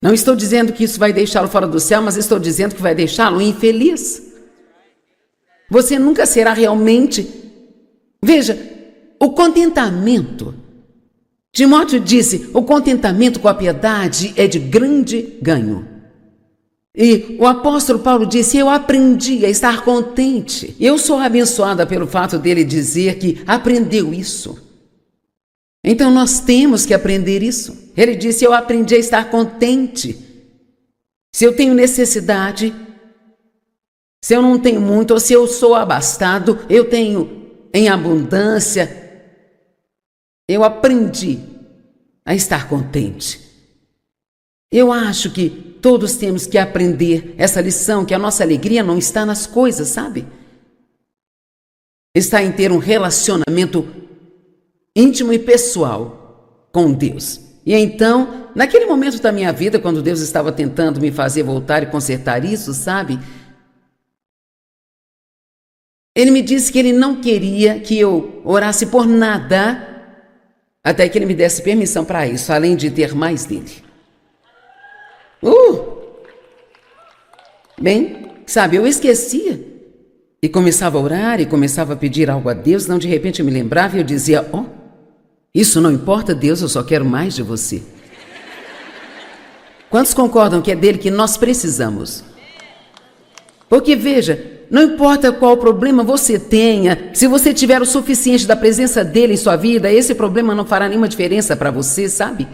Não estou dizendo que isso vai deixá-lo fora do céu, mas estou dizendo que vai deixá-lo infeliz. Você nunca será realmente... Veja, o contentamento. Timóteo disse, o contentamento com a piedade é de grande ganho. E o apóstolo Paulo disse, eu aprendi a estar contente. Eu sou abençoada pelo fato dele dizer que aprendeu isso. Então nós temos que aprender isso. Ele disse, eu aprendi a estar contente. Se eu tenho necessidade, se eu não tenho muito, ou se eu sou abastado, eu tenho em abundância. Eu aprendi a estar contente. Eu acho que todos temos que aprender essa lição, que a nossa alegria não está nas coisas, sabe? Está em ter um relacionamento íntimo e pessoal com Deus. E então, naquele momento da minha vida, quando Deus estava tentando me fazer voltar e consertar isso, sabe? Ele me disse que ele não queria que eu orasse por nada até que ele me desse permissão para isso, além de ter mais dele. Bem, sabe, eu esquecia e começava a orar e começava a pedir algo a Deus, não de repente eu me lembrava e eu dizia, isso não importa, Deus, eu só quero mais de você. Quantos concordam que é dele que nós precisamos? Porque veja, não importa qual problema você tenha, se você tiver o suficiente da presença dele em sua vida, esse problema não fará nenhuma diferença para você, sabe?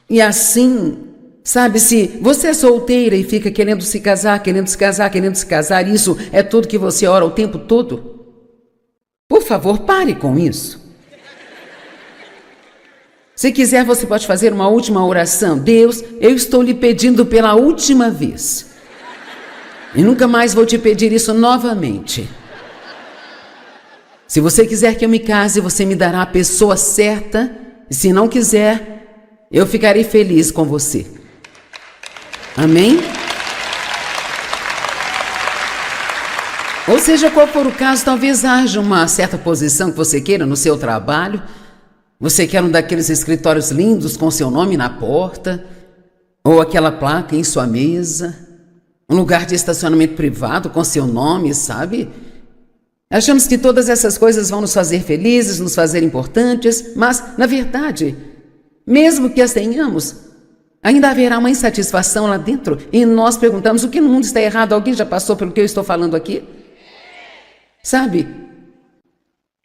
E assim, sabe, se você é solteira e fica querendo se casar, isso é tudo que você ora o tempo todo? Por favor, pare com isso. Se quiser, você pode fazer uma última oração. Deus, eu estou lhe pedindo pela última vez. E nunca mais vou te pedir isso novamente. Se você quiser que eu me case, você me dará a pessoa certa. E se não quiser, eu ficarei feliz com você. Amém? Ou seja, qual for o caso, talvez haja uma certa posição que você queira no seu trabalho. Você quer um daqueles escritórios lindos com seu nome na porta, ou aquela placa em sua mesa, um lugar de estacionamento privado com seu nome, sabe? Achamos que todas essas coisas vão nos fazer felizes, nos fazer importantes, mas, na verdade, mesmo que as tenhamos, ainda haverá uma insatisfação lá dentro e nós perguntamos, o que no mundo está errado? Alguém já passou pelo que eu estou falando aqui? Sabe?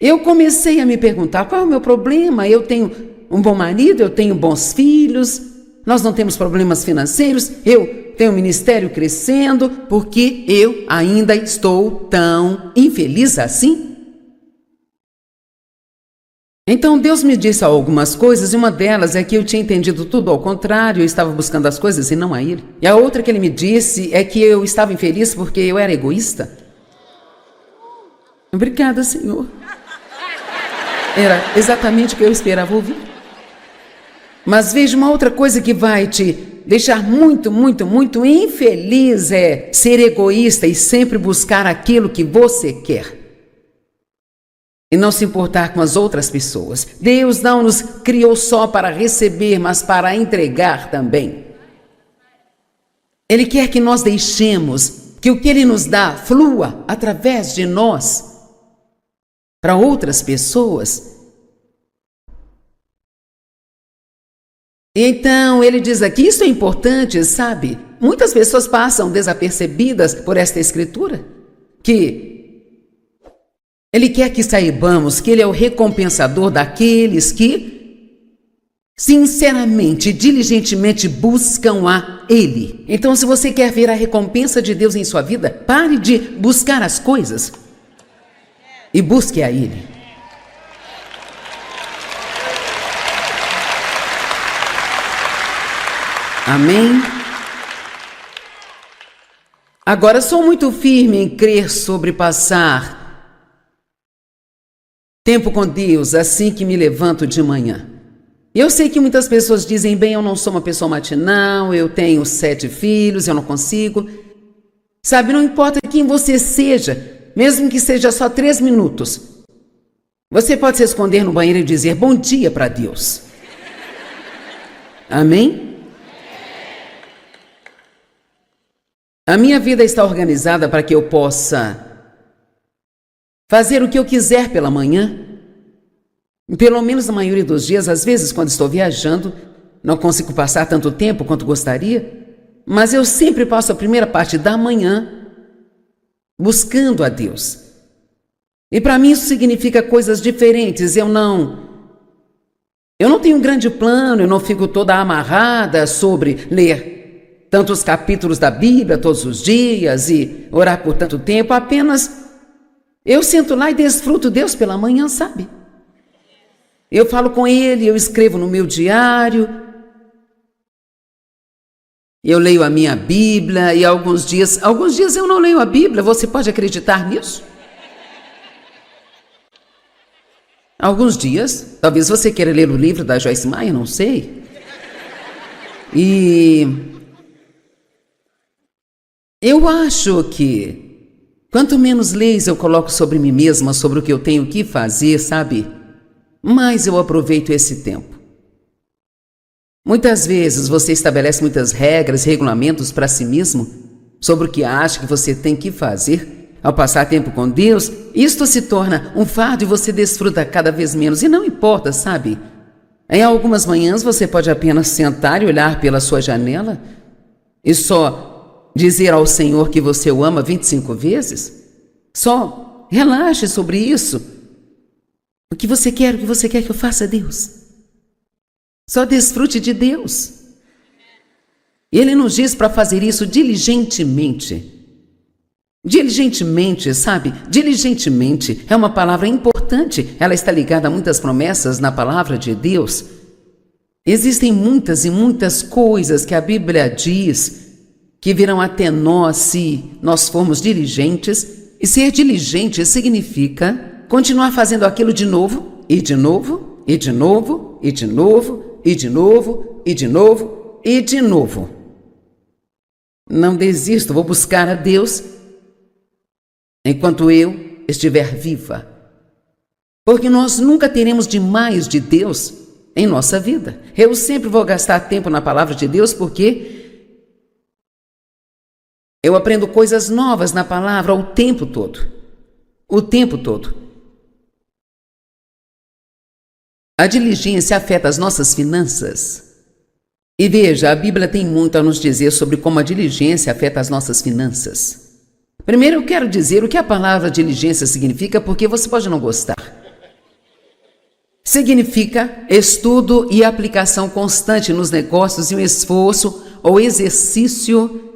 Eu comecei a me perguntar, qual é o meu problema? Eu tenho um bom marido, eu tenho bons filhos, nós não temos problemas financeiros, eu tenho um ministério crescendo, porque eu ainda estou tão infeliz assim? Então Deus me disse algumas coisas, e uma delas é que eu tinha entendido tudo ao contrário, eu estava buscando as coisas e não a Ele. E a outra que Ele me disse é que eu estava infeliz porque eu era egoísta. Obrigada, Senhor. Era exatamente o que eu esperava ouvir. Mas veja, uma outra coisa que vai te deixar muito, muito, muito infeliz é ser egoísta e sempre buscar aquilo que você quer. E não se importar com as outras pessoas. Deus não nos criou só para receber, mas para entregar também. Ele quer que nós deixemos que o que Ele nos dá flua através de nós para outras pessoas. E então ele diz aqui, isso é importante, sabe? Muitas pessoas passam desapercebidas por esta escritura, que Ele quer que saibamos que Ele é o recompensador daqueles que sinceramente, diligentemente buscam a Ele. Então, se você quer ver a recompensa de Deus em sua vida, pare de buscar as coisas e busque a Ele. Amém? Agora, sou muito firme em crer sobre passar tempo com Deus assim que me levanto de manhã. Eu sei que muitas pessoas dizem, bem, eu não sou uma pessoa matinal, eu tenho 7 filhos, eu não consigo. Sabe, não importa quem você seja, mesmo que seja só 3 minutos, você pode se esconder no banheiro e dizer bom dia para Deus. Amém? A minha vida está organizada para que eu possa fazer o que eu quiser pela manhã. Pelo menos na maioria dos dias, às vezes quando estou viajando, não consigo passar tanto tempo quanto gostaria, mas eu sempre passo a primeira parte da manhã buscando a Deus. E para mim isso significa coisas diferentes. Eu não tenho um grande plano, eu não fico toda amarrada sobre ler tantos capítulos da Bíblia todos os dias e orar por tanto tempo, apenas eu sento lá e desfruto Deus pela manhã, sabe? Eu falo com Ele, eu escrevo no meu diário, Eu leio a minha Bíblia e alguns dias eu não leio a Bíblia. Você pode acreditar nisso? Alguns dias, talvez você queira ler o livro da Joyce Meyer, não sei. E eu acho que quanto menos leis eu coloco sobre mim mesma, sobre o que eu tenho que fazer, sabe? Mais eu aproveito esse tempo. Muitas vezes você estabelece muitas regras, regulamentos para si mesmo sobre o que acha que você tem que fazer. Ao passar tempo com Deus, isto se torna um fardo e você desfruta cada vez menos. E não importa, sabe? Em algumas manhãs você pode apenas sentar e olhar pela sua janela e só dizer ao Senhor que você o ama 25 vezes. Só relaxe sobre isso. O que você quer que eu faça, Deus? Só desfrute de Deus. Ele nos diz para fazer isso diligentemente. Diligentemente, sabe? Diligentemente é uma palavra importante. Ela está ligada a muitas promessas na palavra de Deus. Existem muitas e muitas coisas que a Bíblia diz que virão até nós se nós formos diligentes. E ser diligente significa continuar fazendo aquilo de novo, e de novo, e de novo, e de novo, e de novo, e de novo, e de novo. Não desisto, vou buscar a Deus enquanto eu estiver viva. Porque nós nunca teremos demais de Deus em nossa vida. Eu sempre vou gastar tempo na palavra de Deus porque eu aprendo coisas novas na palavra o tempo todo. O tempo todo. A diligência afeta as nossas finanças. E veja, a Bíblia tem muito a nos dizer sobre como a diligência afeta as nossas finanças. Primeiro eu quero dizer o que a palavra diligência significa, porque você pode não gostar. Significa estudo e aplicação constante nos negócios e um esforço ou exercício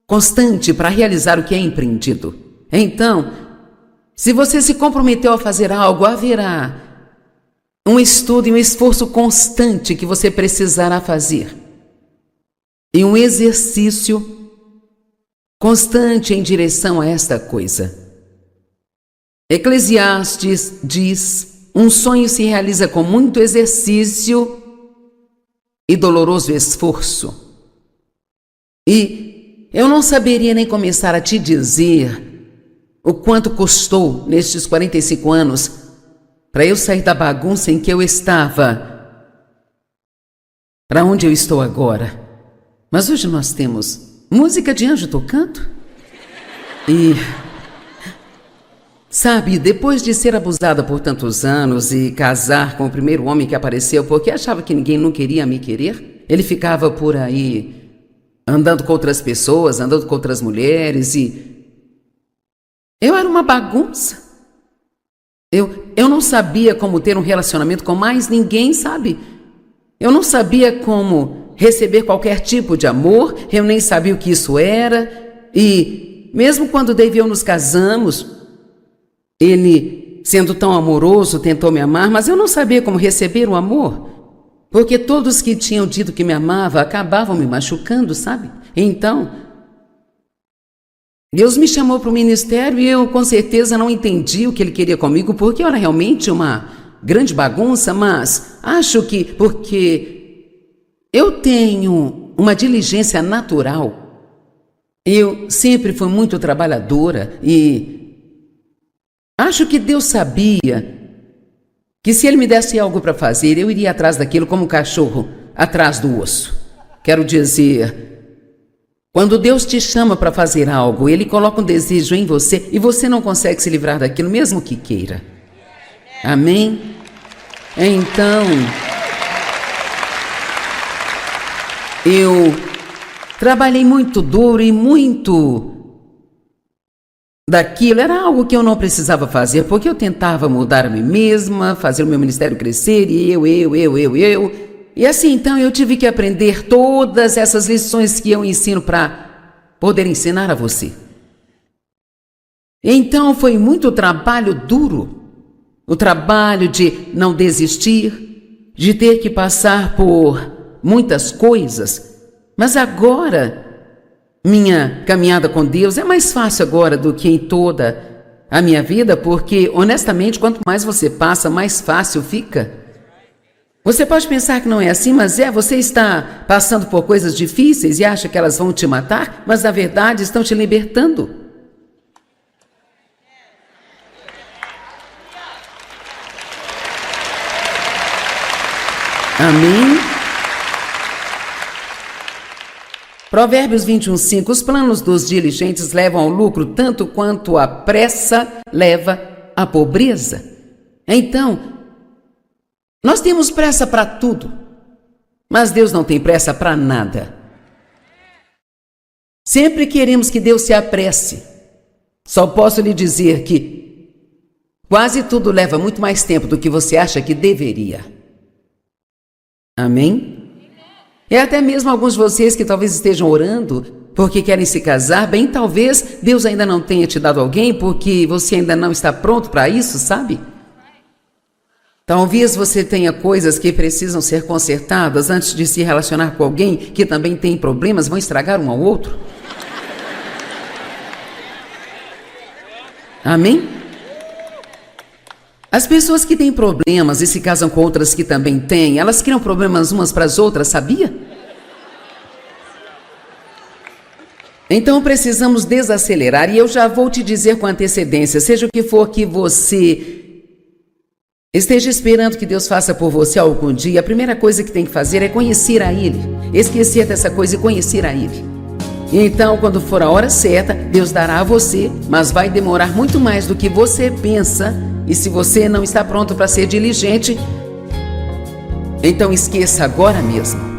constante para realizar o que é empreendido. Então, se você se comprometeu a fazer algo, haverá um estudo e um esforço constante que você precisará fazer. E um exercício constante em direção a esta coisa. Eclesiastes diz: um sonho se realiza com muito exercício e doloroso esforço. E eu não saberia nem começar a te dizer o quanto custou nestes 45 anos para eu sair da bagunça em que eu estava para onde eu estou agora. Mas hoje nós temos música de anjo tocando. E, sabe, depois de ser abusada por tantos anos e casar com o primeiro homem que apareceu porque achava que ninguém não queria me querer, ele ficava por aí andando com outras pessoas, andando com outras mulheres e eu era uma bagunça. Eu não sabia como ter um relacionamento com mais ninguém, sabe? Eu não sabia como receber qualquer tipo de amor, eu nem sabia o que isso era. E mesmo quando Dave e eu nos casamos, ele, sendo tão amoroso, tentou me amar, mas eu não sabia como receber o amor, porque todos que tinham dito que me amava acabavam me machucando, sabe? Então, Deus me chamou para o ministério e eu com certeza não entendi o que Ele queria comigo, porque eu era realmente uma grande bagunça, mas acho que porque eu tenho uma diligência natural. Eu sempre fui muito trabalhadora e acho que Deus sabia que se Ele me desse algo para fazer, eu iria atrás daquilo como um cachorro atrás do osso. Quero dizer, quando Deus te chama para fazer algo, Ele coloca um desejo em você e você não consegue se livrar daquilo, mesmo que queira. Amém? Então, eu trabalhei muito duro e muito daquilo. Era algo que eu não precisava fazer, porque eu tentava mudar a mim mesma, fazer o meu ministério crescer, e eu. E assim, então, eu tive que aprender todas essas lições que eu ensino para poder ensinar a você. Então, foi muito trabalho duro. O trabalho de não desistir, de ter que passar por muitas coisas, Mas agora, minha caminhada com Deus é mais fácil agora do que em toda a minha vida, porque, honestamente, quanto mais você passa, mais fácil fica. Você pode pensar que não é assim, mas você está passando por coisas difíceis e acha que elas vão te matar, mas na verdade estão te libertando. Amém? Provérbios 21:5. Os planos dos diligentes levam ao lucro tanto quanto a pressa leva à pobreza. Então, nós temos pressa para tudo, mas Deus não tem pressa para nada. Sempre queremos que Deus se apresse. Só posso lhe dizer que quase tudo leva muito mais tempo do que você acha que deveria. Amém? E até mesmo alguns de vocês que talvez estejam orando porque querem se casar, bem, talvez Deus ainda não tenha te dado alguém porque você ainda não está pronto para isso, sabe? Talvez você tenha coisas que precisam ser consertadas antes de se relacionar com alguém que também tem problemas, vão estragar um ao outro. Amém? As pessoas que têm problemas e se casam com outras que também têm, elas criam problemas umas para as outras, sabia? Então precisamos desacelerar e eu já vou te dizer com antecedência, seja o que for que você esteja esperando que Deus faça por você algum dia, a primeira coisa que tem que fazer é conhecer a Ele. Esquecer dessa coisa e conhecer a Ele. E então, quando for a hora certa, Deus dará a você, mas vai demorar muito mais do que você pensa. E se você não está pronto para ser diligente, então esqueça agora mesmo.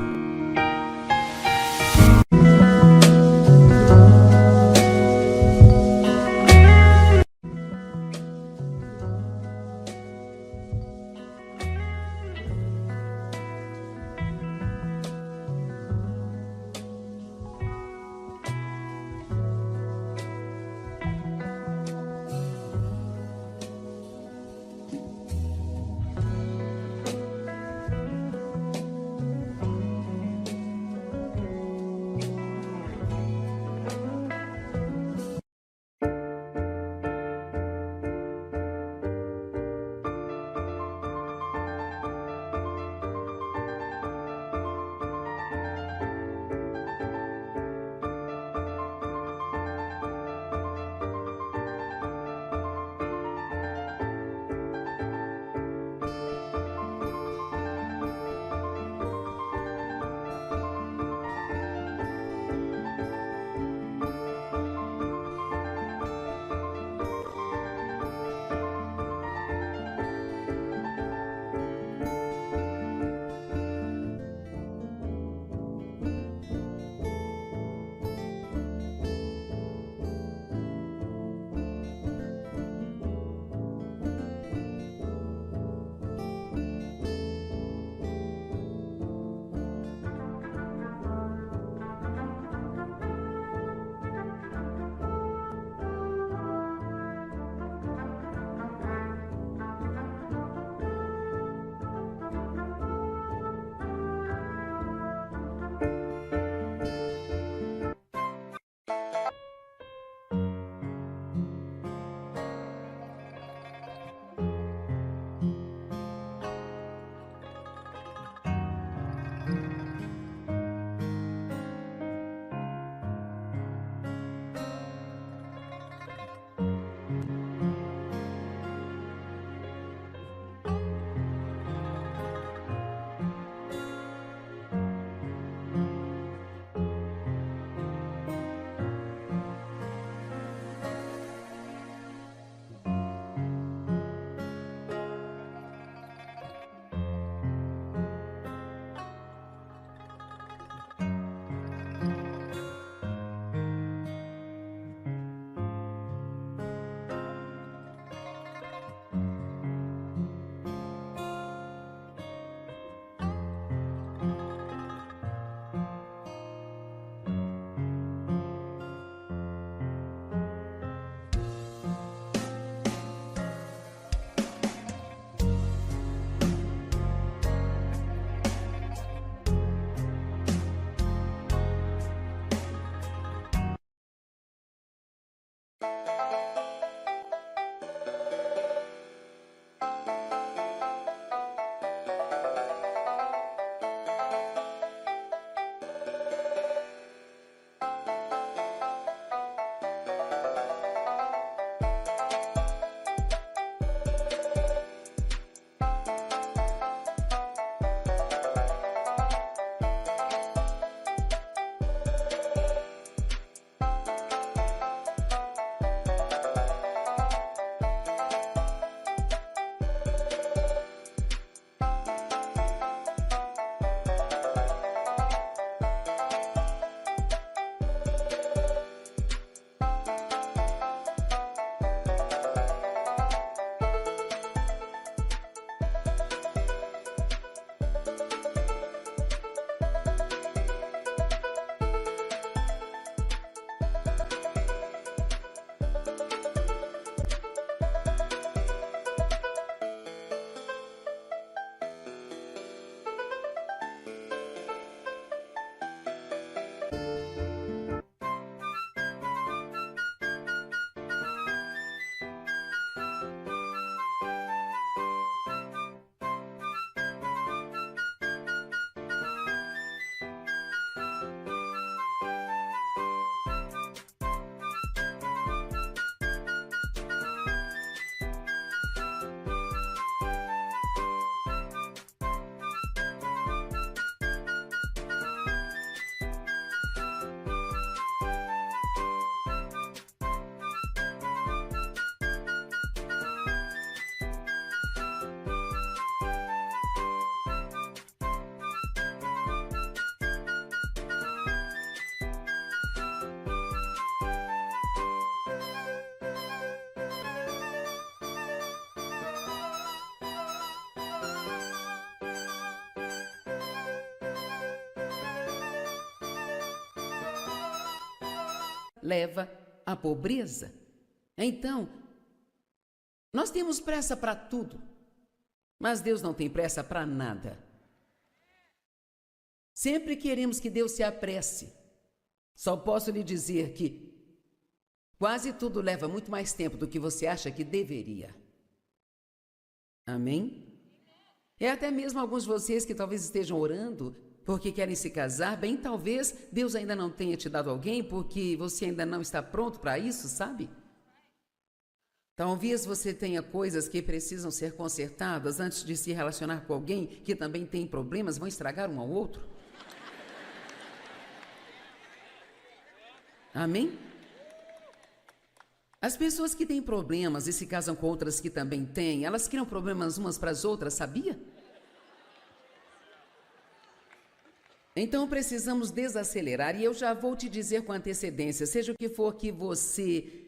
Leva à pobreza. Então, nós temos pressa para tudo, mas Deus não tem pressa para nada. Sempre queremos que Deus se apresse. Só posso lhe dizer que quase tudo leva muito mais tempo do que você acha que deveria. Amém? É até mesmo alguns de vocês que talvez estejam orando porque querem se casar, bem, talvez Deus ainda não tenha te dado alguém porque você ainda não está pronto para isso, sabe? Talvez você tenha coisas que precisam ser consertadas antes de se relacionar com alguém que também tem problemas, vão estragar um ao outro. Amém? As pessoas que têm problemas e se casam com outras que também têm, elas criam problemas umas para as outras, sabia? Então precisamos desacelerar e eu já vou te dizer com antecedência, seja o que for que você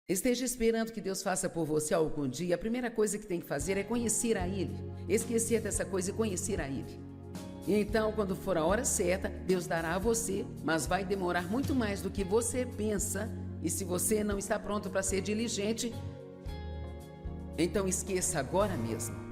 esteja esperando que Deus faça por você algum dia, a primeira coisa que tem que fazer é conhecer a Ele, esquecer dessa coisa e conhecer a Ele. E então, quando for a hora certa, Deus dará a você, mas vai demorar muito mais do que você pensa, e se você não está pronto para ser diligente, então esqueça agora mesmo.